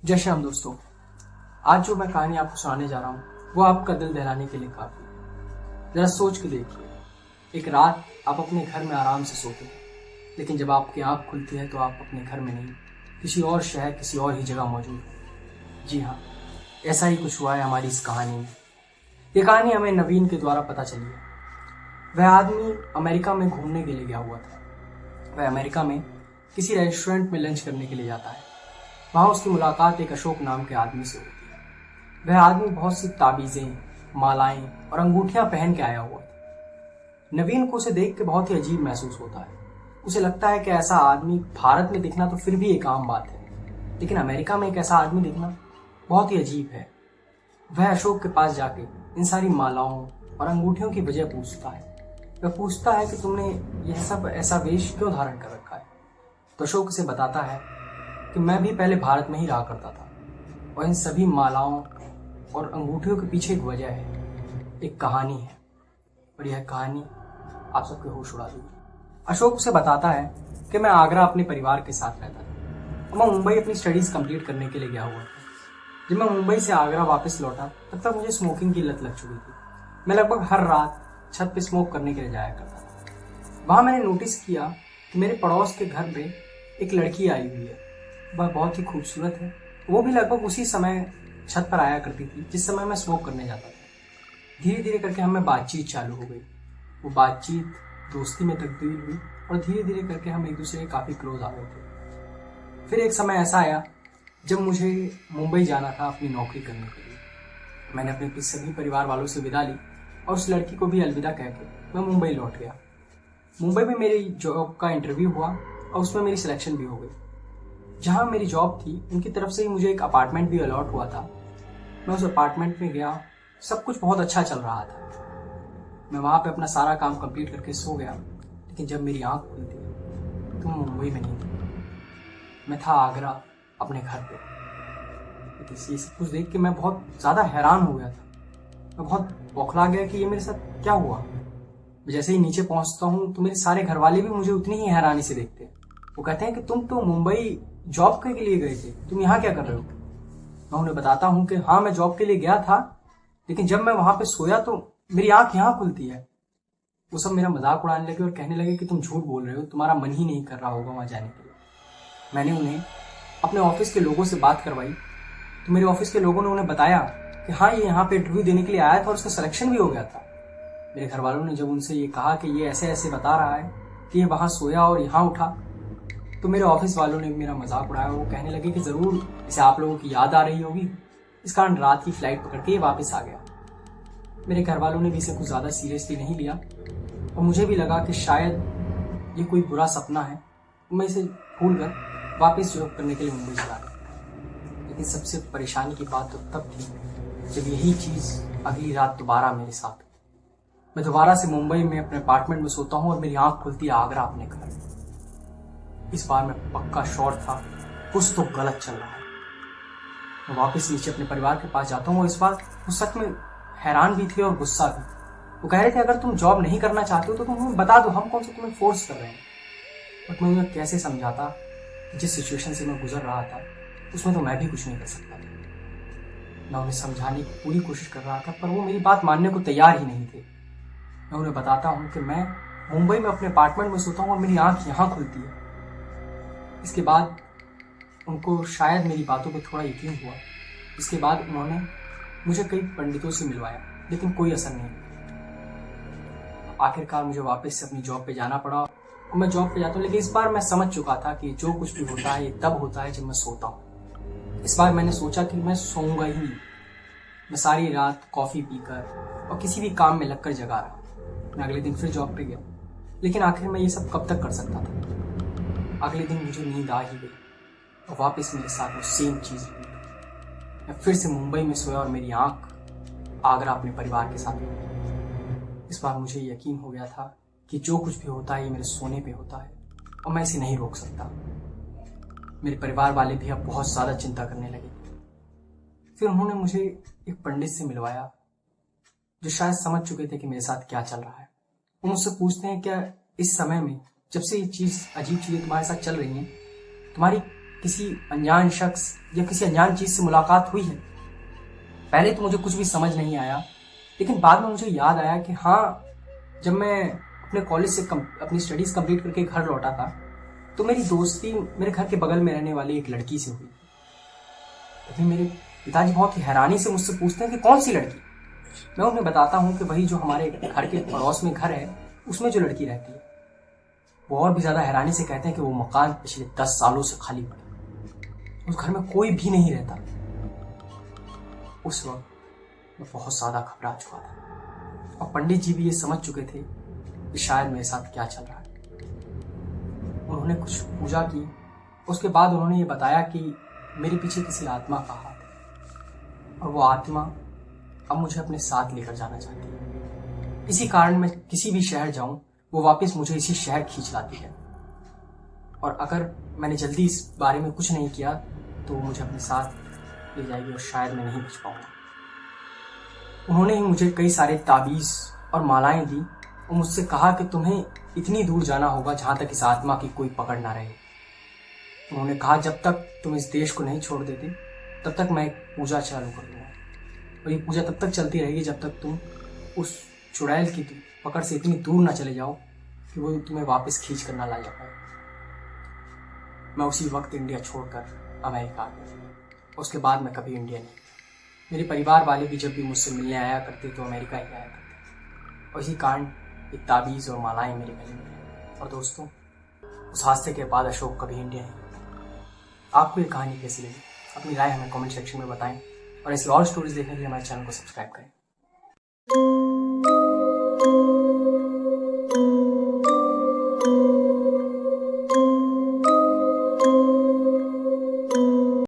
जय श्री राम दोस्तों। आज जो मैं कहानी आपको सुनाने जा रहा हूँ वो आपका दिल दहलाने के लिए काफी है। जरा सोच के देखिए, एक रात आप अपने घर में आराम से सोते हैं, लेकिन जब आपकी आंख खुलती है तो आप अपने घर में नहीं, किसी और शहर, किसी और ही जगह मौजूद हैं। जी हाँ, ऐसा ही कुछ हुआ है हमारी इस कहानी में। ये कहानी हमें नवीन के द्वारा पता चली है। वह आदमी अमेरिका में घूमने के लिए गया हुआ था। वह अमेरिका में किसी रेस्टोरेंट में लंच करने के लिए जाता है। वहां उसकी मुलाकात एक अशोक नाम के आदमी से होती है। वह आदमी बहुत सी ताबीजें, मालाएं और अंगूठियां पहन के आया हुआ था। नवीन को उसे देख के बहुत ही अजीब महसूस होता है। उसे लगता है कि ऐसा आदमी भारत में दिखना तो फिर भी एक आम बात है, लेकिन अमेरिका में एक ऐसा आदमी दिखना बहुत ही अजीब है। वह अशोक के पास जाके इन सारी मालाओं और अंगूठियों की वजह पूछता है। वह पूछता है कि तुमने यह सब ऐसा वेश क्यों धारण कर रखा है। तो अशोक उसे बताता है कि मैं भी पहले भारत में ही रहा करता था और इन सभी मालाओं और अंगूठियों के पीछे एक वजह है, एक कहानी है, और यह कहानी आप सबके होश उड़ा देगी। अशोक उसे बताता है कि मैं आगरा अपने परिवार के साथ रहता था और मैं मुंबई अपनी स्टडीज कंप्लीट करने के लिए गया हुआ था। जब मैं मुंबई से आगरा वापस लौटा तब तक मुझे स्मोकिंग की लत लग चुकी थी। मैं लगभग हर रात छत पे स्मोक करने के लिए जाया करता था। वहां मैंने नोटिस किया कि मेरे पड़ोस के घर पे एक लड़की आई हुई है। वह बहुत ही खूबसूरत है। वो भी लगभग उसी समय छत पर आया करती थी जिस समय मैं स्मोक करने जाता था। धीरे धीरे करके हमें बातचीत चालू हो गई। वो बातचीत दोस्ती में तब्दील हुई और धीरे धीरे करके हम एक दूसरे के काफी क्लोज आ गए थे। फिर एक समय ऐसा आया जब मुझे मुंबई जाना था अपनी नौकरी करने के लिए। मैंने अपने सभी परिवार वालों से विदा ली और उस लड़की को भी अलविदा कहकर मैं मुंबई लौट गया। मुंबई में मेरी जॉब का इंटरव्यू हुआ और उसमें मेरी सिलेक्शन भी हो गई। जहाँ मेरी जॉब थी उनकी तरफ से ही मुझे एक अपार्टमेंट भी अलॉट हुआ था। मैं उस अपार्टमेंट में गया, सब कुछ बहुत अच्छा चल रहा था। मैं वहाँ पे अपना सारा काम कंप्लीट करके सो गया, लेकिन जब मेरी आंख खुली थी तो मैं मुंबई में नहीं थी। मैं था आगरा अपने घर पे। लेकिन ये सब कुछ देख के मैं बहुत ज़्यादा हैरान हो गया था। मैं बहुत बौखला गया कि ये मेरे साथ क्या हुआ। जैसे ही नीचे पहुंचता हूँ तो मेरे सारे घर वाले भी मुझे उतनी ही हैरानी से देखते हैं। वो कहते हैं कि तुम तो मुंबई जॉब के लिए गए थे, तुम यहाँ क्या कर रहे हो। मैं उन्हें बताता हूँ कि हाँ, मैं जॉब के लिए गया था, लेकिन जब मैं वहां पे सोया तो मेरी आंख यहाँ खुलती है। वो सब मेरा मजाक उड़ाने लगे और कहने लगे कि तुम झूठ बोल रहे हो, तुम्हारा मन ही नहीं कर रहा होगा वहां जाने के लिए। मैंने उन्हें अपने ऑफिस के लोगों से बात करवाई तो मेरे ऑफिस के लोगों ने उन्हें बताया कि हाँ, ये यहाँ पे इंटरव्यू देने के लिए आया था और उसका सिलेक्शन भी हो गया था। मेरे घर वालों ने जब उनसे ये कहा कि ये ऐसे ऐसे बता रहा है कि ये वहां सोया और यहाँ उठा, तो मेरे ऑफिस वालों ने मेरा मजाक उड़ाया। वो कहने लगे कि जरूर इसे आप लोगों की याद आ रही होगी, इस कारण रात की फ्लाइट पकड़ के ये वापस आ गया। मेरे घर वालों ने भी इसे कुछ ज्यादा सीरियसली नहीं लिया और मुझे भी लगा कि शायद ये कोई बुरा सपना है। मैं इसे भूलकर वापस जॉब करने के लिए मुंबई चला गया। लेकिन सबसे परेशानी की बात तो तब थी जब यही चीज अगली रात दोबारा मेरे साथ। मैं दोबारा से मुंबई में अपने अपार्टमेंट में सोता हूँ और मेरी आंख खुलती है आगरा अपने घर। इस बार मैं पक्का श्योर था कुछ तो गलत चल रहा है। मैं वापस नीचे अपने परिवार के पास जाता हूँ और इस बार वो सच में हैरान भी थे और गुस्सा भी। वो कह रहे थे अगर तुम जॉब नहीं करना चाहते हो तो तुम हमें बता दो, हम कौन सा तुम्हें फोर्स कर रहे हैं। बट मैं उन्हें कैसे समझाता कि जिस सिचुएशन से मैं गुजर रहा था उसमें तो मैं भी कुछ नहीं कर सकता था। मैं उन्हें समझाने की पूरी कोशिश कर रहा था पर वो मेरी बात मानने को तैयार ही नहीं थे। मैं उन्हें बताता हूँ कि मैं मुंबई में अपने अपार्टमेंट में सोता हूँ और मेरी आंख यहाँ खुलती है। इसके बाद उनको शायद मेरी बातों पर थोड़ा यकीन हुआ। इसके बाद उन्होंने मुझे कई पंडितों से मिलवाया, लेकिन कोई असर नहीं। आखिरकार मुझे वापस से अपनी जॉब पे जाना पड़ा और मैं जॉब पे जाता हूँ। लेकिन इस बार मैं समझ चुका था कि जो कुछ भी होता है ये तब होता है जब मैं सोता हूँ। इस बार मैंने सोचा कि मैं सोऊंगा ही नहीं। मैं सारी रात कॉफी पीकर और किसी भी काम में लगकर जगा रहा। मैं अगले दिन फिर जॉब पे गया, लेकिन आखिर मैं ये सब कब तक कर सकता था। अगले दिन मुझे नींद आ ही गई और वापस मेरे साथ वो सेम चीज हुई। मैं फिर से मुंबई में सोया और मेरी आंख आगरा अपने परिवार के साथ हुई। इस बार मुझे यकीन हो गया था कि जो कुछ भी होता है ये मेरे सोने पे होता है और मैं इसे नहीं रोक सकता। मेरे परिवार वाले भी अब बहुत ज्यादा चिंता करने लगे। फिर उन्होंने मुझे एक पंडित से मिलवाया जो शायद समझ चुके थे कि मेरे साथ क्या चल रहा है। वो मुझसे पूछते हैं क्या इस समय में जब से ये चीज, अजीब चीजें तुम्हारे साथ चल रही हैं, तुम्हारी किसी अनजान शख्स या किसी अनजान चीज से मुलाकात हुई है। पहले तो मुझे कुछ भी समझ नहीं आया, लेकिन बाद में मुझे याद आया कि हाँ, जब मैं अपने कॉलेज से अपनी स्टडीज कंप्लीट करके घर लौटा था तो मेरी दोस्ती मेरे घर के बगल में रहने वाली एक लड़की से हुई। तभी मेरे पिताजी बहुत ही हैरानी से मुझसे पूछते हैं कि कौन सी लड़की। मैं उन्हें बताता हूँ कि वही जो हमारे घर के पड़ोस में घर है उसमें जो लड़की रहती है। वो और भी ज्यादा हैरानी से कहते हैं कि वो मकान पिछले 10 सालों से खाली पड़ा, उस घर में कोई भी नहीं रहता। उस वक्त मैं बहुत ज्यादा घबरा चुका था और पंडित जी भी ये समझ चुके थे कि शायद मेरे साथ क्या चल रहा है। उन्होंने कुछ पूजा की, उसके बाद उन्होंने ये बताया कि मेरे पीछे किसी आत्मा का हाथ है और वो आत्मा अब मुझे अपने साथ लेकर जाना चाहती है। इसी कारण मैं किसी भी शहर जाऊं वो वापस मुझे इसी शहर खींच लाती है, और अगर मैंने जल्दी इस बारे में कुछ नहीं किया तो वो मुझे अपने साथ ले जाएगी और शायद मैं नहीं बच पाऊंगा। उन्होंने ही मुझे कई सारे ताबीज और मालाएं दी और मुझसे कहा कि तुम्हें इतनी दूर जाना होगा जहां तक इस आत्मा की कोई पकड़ ना रहे। उन्होंने कहा जब तक तुम इस देश को नहीं छोड़ देते तब तक मैं एक पूजा चालू कर दूंगा, और ये पूजा तब तक चलती रहेगी जब तक तुम उस चुड़ैल की पकड़ से इतनी दूर ना चले जाओ कि वो तुम्हें वापस खींच कर ना ला जा पाए। मैं उसी वक्त इंडिया छोड़कर अमेरिका आ गया। उसके बाद मैं कभी इंडिया नहीं गया। मेरे परिवार वाले भी जब भी मुझसे मिलने आया करते तो अमेरिका ही आया करते, और इसी कारण एक ताबीज़ और मालाएं मेरे गले में हैं। और दोस्तों, उस हादसे के बाद अशोक कभी इंडिया नहीं गया। आपको ये कहानी कैसी लगी? अपनी राय हमें कमेंट सेक्शन में बताएं, और ऐसी और स्टोरीज देखने के लिए हमारे चैनल को सब्सक्राइब करें।